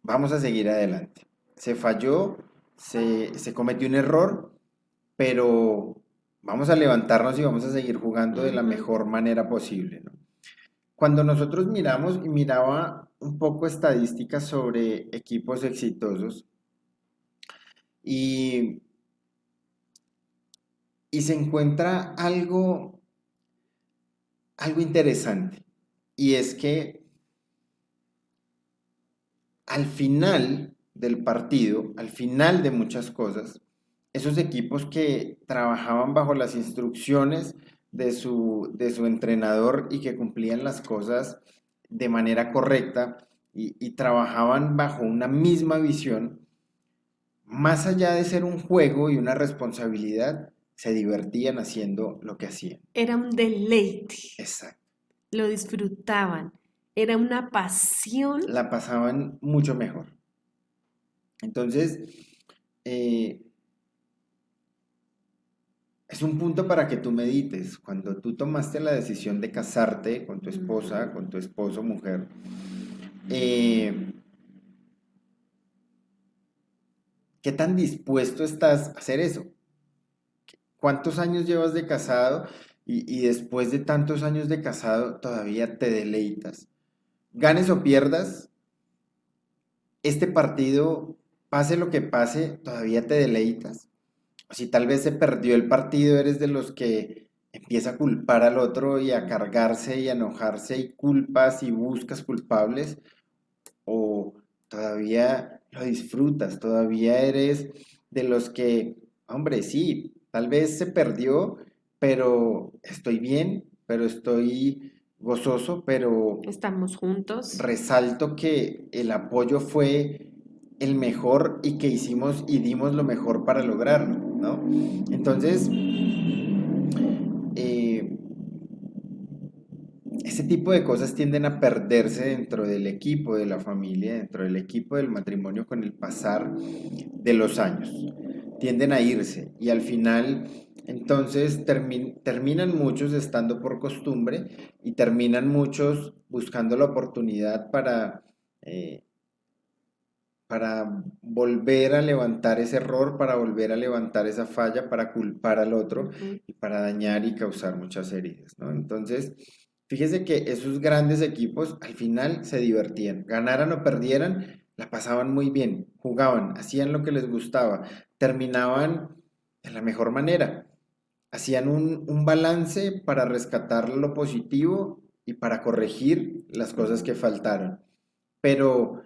vamos a seguir adelante. Se falló, se cometió un error, pero vamos a levantarnos y vamos a seguir jugando de la Ujú. mejor manera posible, ¿no? Cuando nosotros miramos y miraba un poco estadísticas sobre equipos exitosos y, y se encuentra algo interesante y es que al final del partido, al final de muchas cosas, esos equipos que trabajaban bajo las instrucciones de su entrenador y que cumplían las cosas de manera correcta y trabajaban bajo una misma visión, más allá de ser un juego y una responsabilidad, se divertían haciendo lo que hacían. Era un deleite, Exacto. lo disfrutaban, era una pasión. La pasaban mucho mejor. Entonces, eh, es un punto para que tú medites. Cuando tú tomaste la decisión de casarte con tu esposa, Ujú. con tu esposo, mujer, eh, ¿qué tan dispuesto estás a hacer eso? ¿Cuántos años llevas de casado y después de tantos años de casado todavía te deleitas? Ganes o pierdas, este partido, pase lo que pase, todavía te deleitas. O si tal vez se perdió el partido, eres de los que empieza a culpar al otro y a cargarse y a enojarse y culpas y buscas culpables, o todavía lo disfrutas, todavía eres de los que, hombre, sí, tal vez se perdió, pero estoy bien, pero estoy gozoso, pero Estamos juntos. resalto que el apoyo fue el mejor y que hicimos y dimos lo mejor para lograrlo, ¿no? Entonces, eh, ese tipo de cosas tienden a perderse dentro del equipo, de la familia, dentro del equipo del matrimonio con el pasar de los años. Tienden a irse y al final, entonces, terminan muchos estando por costumbre y terminan muchos buscando la oportunidad eh, para volver a levantar ese error, para volver a levantar esa falla, para culpar al otro Ujú. y para dañar y causar muchas heridas, ¿no? Entonces, fíjese que esos grandes equipos al final se divertían, ganaran o perdieran, la pasaban muy bien, jugaban, hacían lo que les gustaba, terminaban de la mejor manera, hacían un balance para rescatar lo positivo y para corregir las cosas que faltaron, pero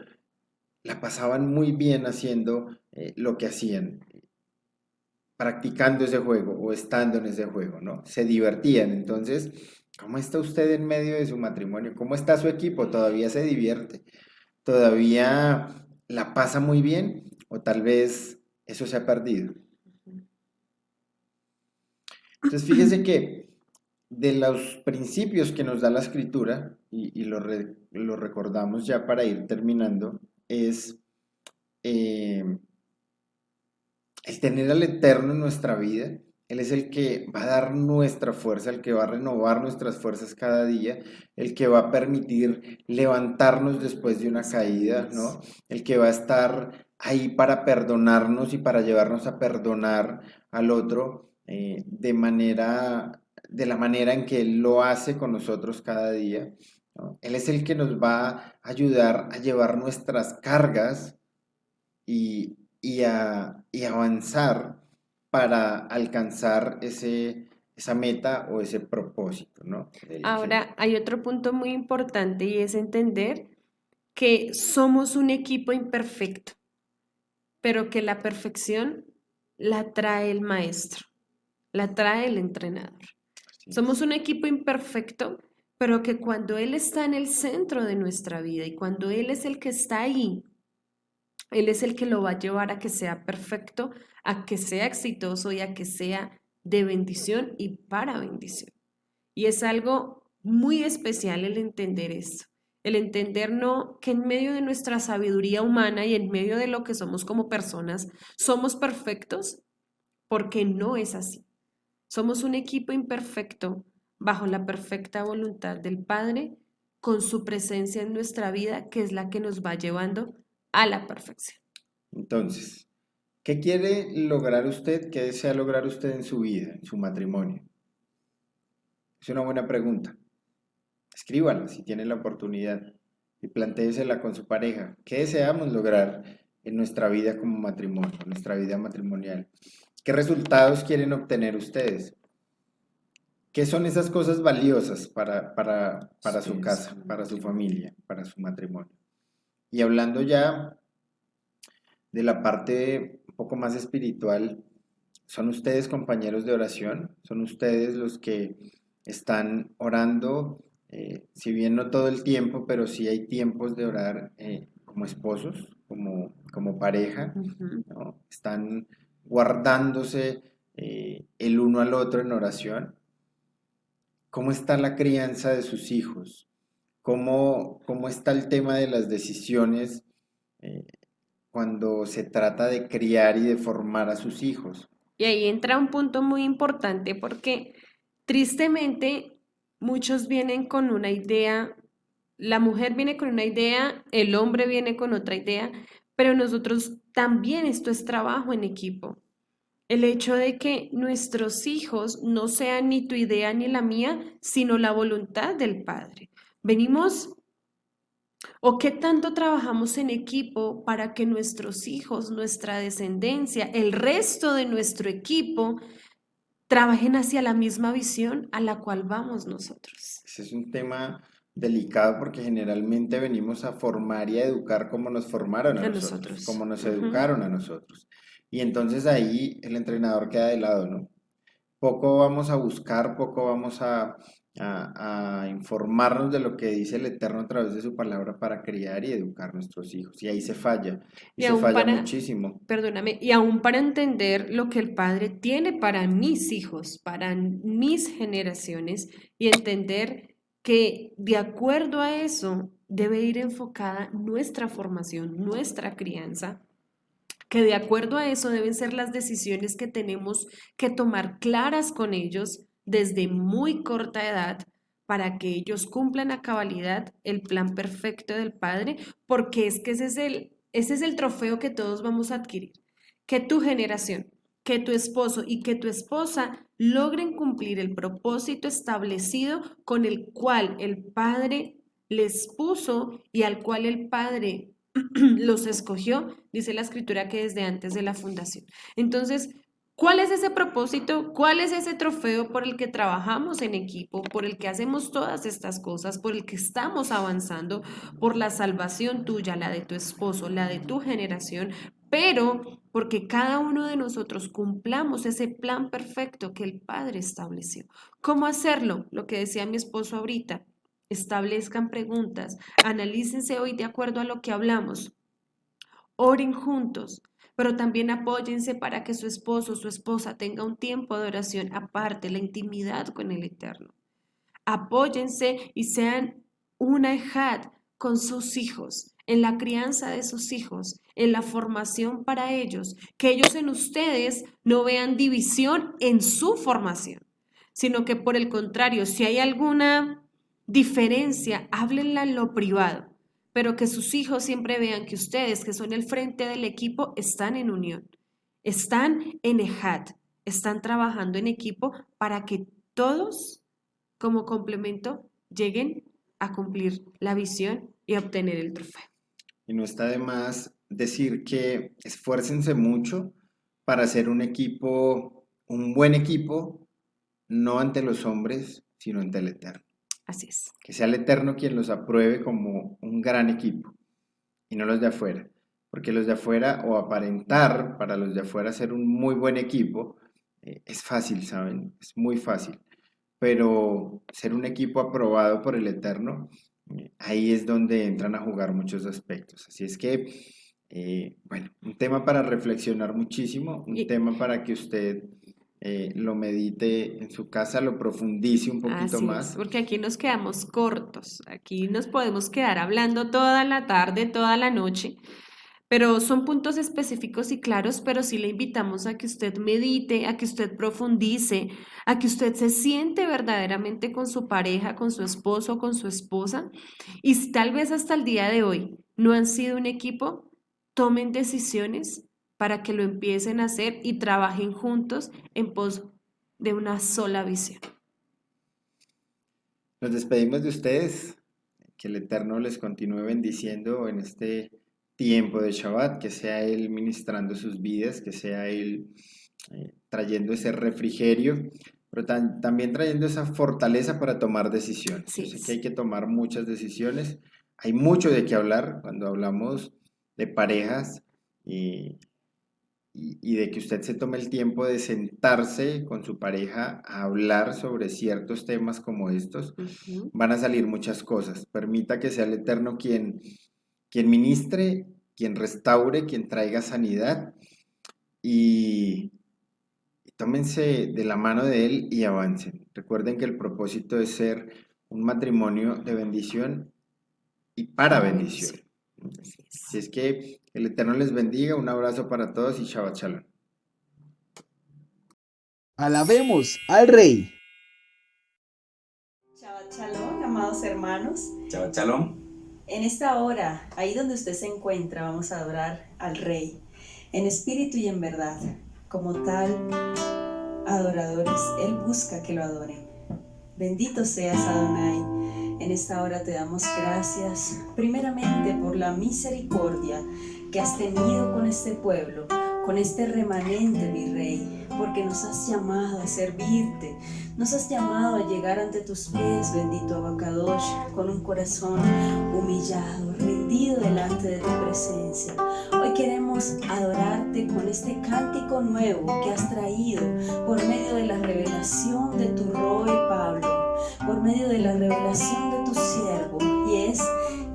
la pasaban muy bien haciendo lo que hacían, practicando ese juego o estando en ese juego, ¿no? Se divertían. Entonces, ¿cómo está usted en medio de su matrimonio? ¿Cómo está su equipo? ¿Todavía se divierte? ¿Todavía la pasa muy bien? ¿O tal vez eso se ha perdido? Entonces, fíjese que de los principios que nos da la escritura, y lo recordamos ya para ir terminando, es eh, el tener al Eterno en nuestra vida. Él es el que va a dar nuestra fuerza, el que va a renovar nuestras fuerzas cada día, el que va a permitir levantarnos después de una Las caída, caídas. ¿no? El que va a estar ahí para perdonarnos y para llevarnos a perdonar al otro de la manera en que Él lo hace con nosotros cada día, ¿no? Él es el que nos va a ayudar a llevar nuestras cargas y avanzar para alcanzar esa meta o ese propósito, ¿no? Ahora, hay otro punto muy importante y es entender que somos un equipo imperfecto, pero que la perfección la trae el maestro, la trae el entrenador. Así Somos es. un equipo imperfecto, pero que cuando Él está en el centro de nuestra vida y cuando Él es el que está ahí, Él es el que lo va a llevar a que sea perfecto, a que sea exitoso y a que sea de bendición y para bendición. Y es algo muy especial el entender esto. el entender no que en medio de nuestra sabiduría humana y en medio de lo que somos como personas, somos perfectos, porque no es así. Somos un equipo imperfecto bajo la perfecta voluntad del Padre, con su presencia en nuestra vida, que es la que nos va llevando a la perfección. Entonces, ¿qué quiere lograr usted? ¿Qué desea lograr usted en su vida, en su matrimonio? Es una buena pregunta. Escríbala si tiene la oportunidad y plantéesela con su pareja. ¿Qué deseamos lograr en nuestra vida como matrimonio, en nuestra vida matrimonial? ¿Qué resultados quieren obtener ustedes? ¿Qué son esas cosas valiosas para su Ustedes casa, como para su matrimonio. familia, para su matrimonio? Y hablando ya de la parte un poco más espiritual, ¿son ustedes compañeros de oración? ¿Son ustedes los que están orando, si bien no todo el tiempo, pero sí hay tiempos de orar como esposos, como pareja, Ujú. ¿no? Están guardándose el uno al otro en oración. ¿Cómo está la crianza de sus hijos? ¿Cómo está el tema de las decisiones eh, cuando se trata de criar y de formar a sus hijos? Y ahí entra un punto muy importante porque tristemente muchos vienen con una idea, la mujer viene con una idea, el hombre viene con otra idea, pero nosotros también esto es trabajo en equipo. El hecho de que nuestros hijos no sean ni tu idea ni la mía, sino la voluntad del Padre. Venimos ¿O qué tanto trabajamos en equipo para que nuestros hijos, nuestra descendencia, el resto de nuestro equipo trabajen hacia la misma visión a la cual vamos nosotros? Ese es un tema delicado porque generalmente venimos a formar y a educar como nos formaron a A nosotros, nosotros. como nos Ujú. educaron a nosotros. Y entonces ahí el entrenador queda de lado, ¿no? Poco vamos a buscar, poco vamos a informarnos de lo que dice el Eterno a través de su palabra para criar y educar nuestros hijos. Y Y se aún falla para, muchísimo. perdóname, y aún para entender lo que el Padre tiene para mis hijos, para mis generaciones, y entender que de acuerdo a eso debe ir enfocada nuestra formación, nuestra crianza, que de acuerdo a eso deben ser las decisiones que tenemos que tomar claras con ellos desde muy corta edad para que ellos cumplan a cabalidad el plan perfecto del Padre, porque es que ese es el trofeo que todos vamos a adquirir. Que tu generación, que tu esposo y que tu esposa logren cumplir el propósito establecido con el cual el Padre les puso y al cual el Padre los escogió, dice la escritura que desde antes de la fundación. Entonces, ¿cuál es ese propósito? ¿Cuál es ese trofeo por el que trabajamos en equipo, por el que hacemos todas estas cosas, por el que estamos avanzando, por la salvación tuya, la de tu esposo, la de tu generación, pero porque cada uno de nosotros cumplamos ese plan perfecto que el Padre estableció? ¿Cómo hacerlo? Lo que decía mi esposo ahorita. Establezcan preguntas, analícense hoy de acuerdo a lo que hablamos, oren juntos, pero también apóyense para que su esposo o su esposa tenga un tiempo de oración aparte, la intimidad con el Eterno. Apóyense y sean una ejad con sus hijos, en la crianza de sus hijos, en la formación para ellos, que ellos en ustedes no vean división en su formación, sino que por el contrario, si hay alguna diferencia, háblenla en lo privado, pero que sus hijos siempre vean que ustedes, que son el frente del equipo, están en unión, están en ejad, están trabajando en equipo para que todos como complemento lleguen a cumplir la visión y a obtener el trofeo. Y no está de más decir que esfuércense mucho para hacer un equipo, un buen equipo, no ante los hombres, sino ante el Eterno. Así es. Que sea el Eterno quien los apruebe como un gran equipo y no los de afuera. Porque los de afuera, o aparentar para los de afuera ser un muy buen equipo, es fácil, ¿saben? Es muy fácil. Pero ser un equipo aprobado por el Eterno, ahí es donde entran a jugar muchos aspectos. Así es que, bueno, un tema para reflexionar muchísimo, un Y, tema para que usted lo medite en su casa, lo profundice un poquito Así es, más. porque aquí nos quedamos cortos, aquí nos podemos quedar hablando toda la tarde, toda la noche, pero son puntos específicos y claros, pero sí le invitamos a que usted medite, a que usted profundice, a que usted se siente verdaderamente con su pareja, con su esposo, con su esposa, y si tal vez hasta el día de hoy no han sido un equipo, tomen decisiones para que lo empiecen a hacer y trabajen juntos en pos de una sola visión. Nos despedimos de ustedes, que el Eterno les continúe bendiciendo en este tiempo de Shabbat, que sea Él ministrando sus vidas, que sea Él trayendo ese refrigerio, pero también trayendo esa fortaleza para tomar decisiones. Yo Así sé que es. hay que tomar muchas decisiones, hay mucho de qué hablar cuando hablamos de parejas y, y de que usted se tome el tiempo de sentarse con su pareja a hablar sobre ciertos temas como estos. Ujú. Van a salir muchas cosas. Permita que sea el Eterno quien ministre, quien restaure, quien traiga sanidad y tómense de la mano de Él y avancen. Recuerden que el propósito es ser un matrimonio de bendición y para Para bendición. bendición. Así Así es. es que el Eterno les bendiga, un abrazo para todos y Shabbat Shalom. Alabemos al Rey. Shabbat Shalom, amados hermanos. Shabbat Shalom. En esta hora, ahí donde usted se encuentra, vamos a adorar al Rey, en espíritu y en verdad. Como tal, adoradores, Él busca que lo adoren. Bendito seas, Adonai. En esta hora te damos gracias, primeramente por la misericordia que has tenido con este pueblo, con este remanente, mi Rey, porque nos has llamado a servirte, nos has llamado a llegar ante tus pies, bendito Abacadosh, con un corazón humillado, rendido delante de tu presencia. Hoy queremos adorarte con este cántico nuevo que has traído por medio de la revelación de tu Roy Pablo, por medio de la revelación de tu siervo, y es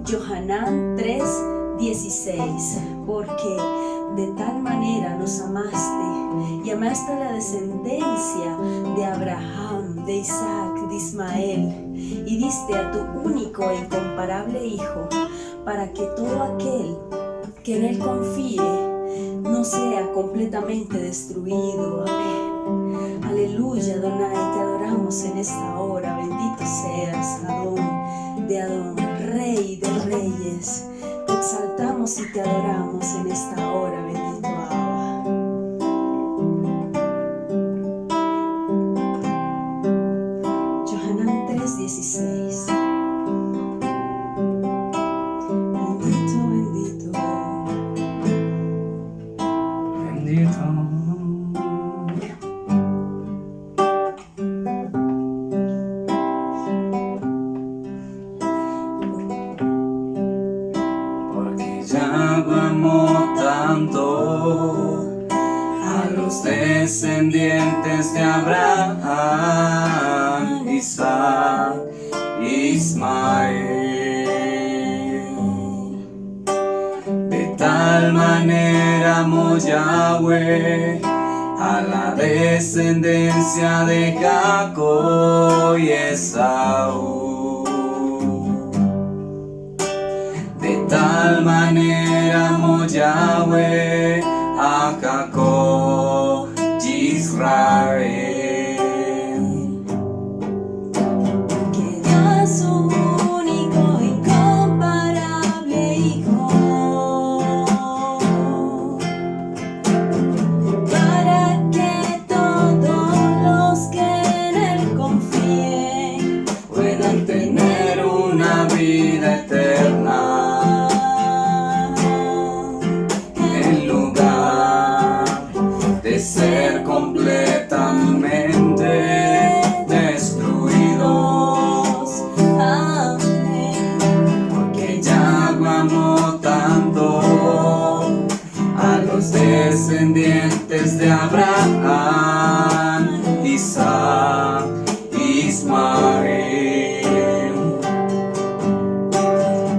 Yohanan 3:16, porque de tal manera nos amaste y amaste a la descendencia de Abraham, de Isaac, de Ismael, y diste a tu único e incomparable Hijo, para que todo aquel que en Él confíe no sea completamente destruido. Amén. Aleluya, Adonai, te adoramos en esta hora. Bendito seas, Adón de Adón, Rey de Reyes. Te exaltamos y te adoramos en esta hora, bendito Abba. Yohanan 3:16. Bendito, bendito. Bendito. Porque Yahweh amó tanto a los descendientes de Abraham, Isaac, Ismael. De tal manera amó Yahweh a la descendencia de Jacob y Esaú. De tal manera amó Yahweh a Jacob y Israel. Que da su único incomparable Hijo, para que todos los que en Él confíen Puedan tener una vida eterna en lugar de ser completamente destruidos. Amén. Porque Yahweh amó tanto a los descendientes de Abraham, Isaac, Ismael.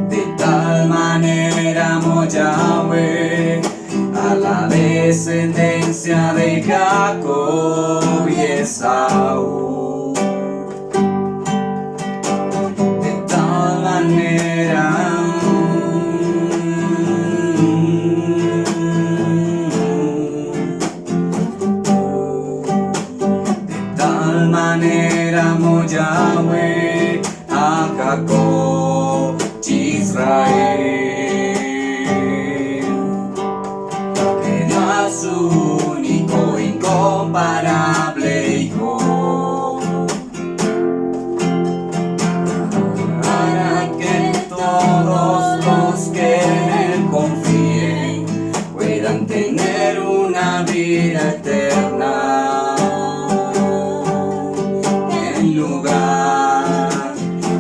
De tal manera amó Yahweh a a la descendencia de Jacob y Esaú. De tal manera amó Yahweh a Jacob y Israel, que dio a su único incomparable Hijo, para que todos los que en Él confíen puedan tener una vida eterna.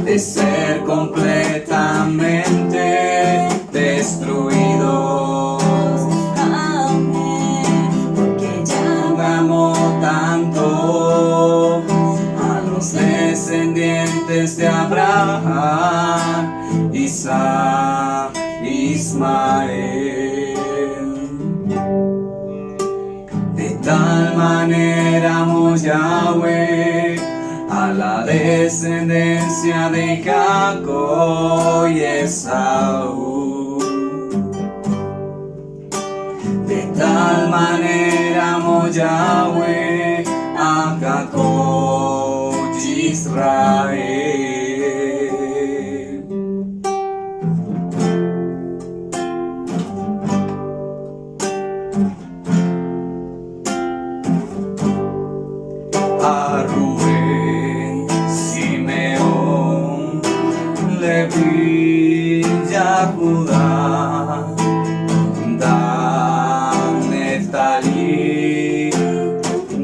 De ser completamente destruidos. Amén. Porque ya amó tanto a los descendientes de Abraham, Isaac, Ismael. De tal manera amó Yahweh a la descendencia de Jacob y Esaú. De tal manera amó Yahweh a Jacob y Israel. A Rubén, Simeón, Leví, Judá, Dan, Neftalí,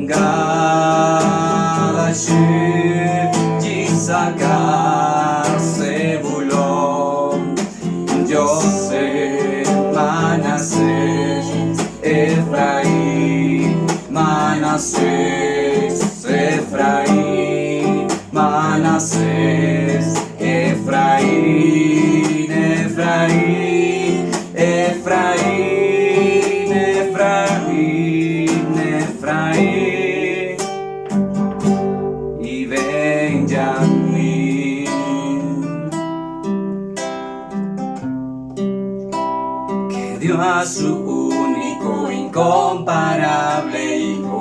Gad, Asher, Isaacar, Zebulón, Yosef, Manasés, Efraín, Manasés, Efraín, Manasés, Efraín, Efraín, Efraín, Efraín, Efraín y Benjamín, que dio a su único incomparable Hijo.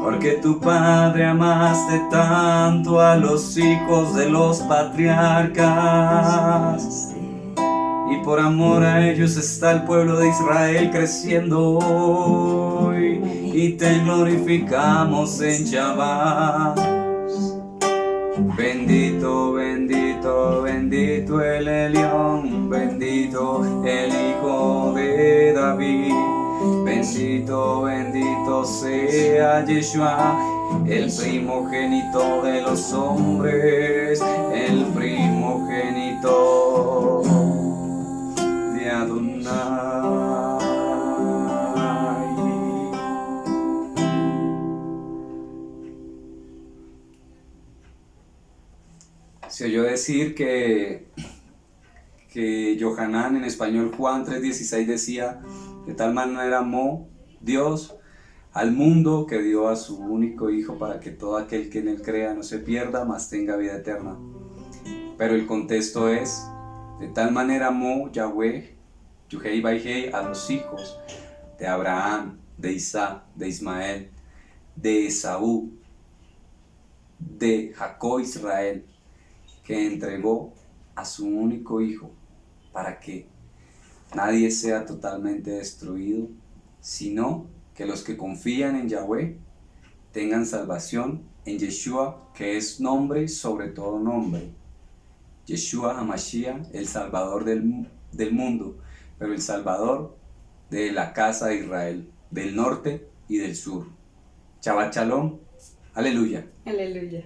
Porque tu Padre amaste tanto a los hijos de los patriarcas, y por amor a ellos está el pueblo de Israel creciendo hoy, y te glorificamos en Shabbat. Bendito, bendito, bendito el Elión, bendito el Hijo de David. Bendito, bendito sea Yeshua, el primogénito de los hombres, el primogénito de Adonai. Se oyó decir que Yohanan, en español Juan 3:16, decía: de tal manera amó Dios al mundo que dio a su único Hijo para que todo aquel que en él crea no se pierda, mas tenga vida eterna. Pero el contexto es: de tal manera amó Yahweh, Yuhei Baihei, a los hijos de Abraham, de Isaac, de Ismael, de Esaú, de Jacob Israel, que entregó a su único Hijo para que nadie sea totalmente destruido, sino que los que confían en Yahweh tengan salvación en Yeshua, que es nombre sobre todo nombre. Yeshua HaMashiach, el Salvador del mundo, pero el Salvador de la casa de Israel, del norte y del sur. Shabbat Shalom. Aleluya. Aleluya.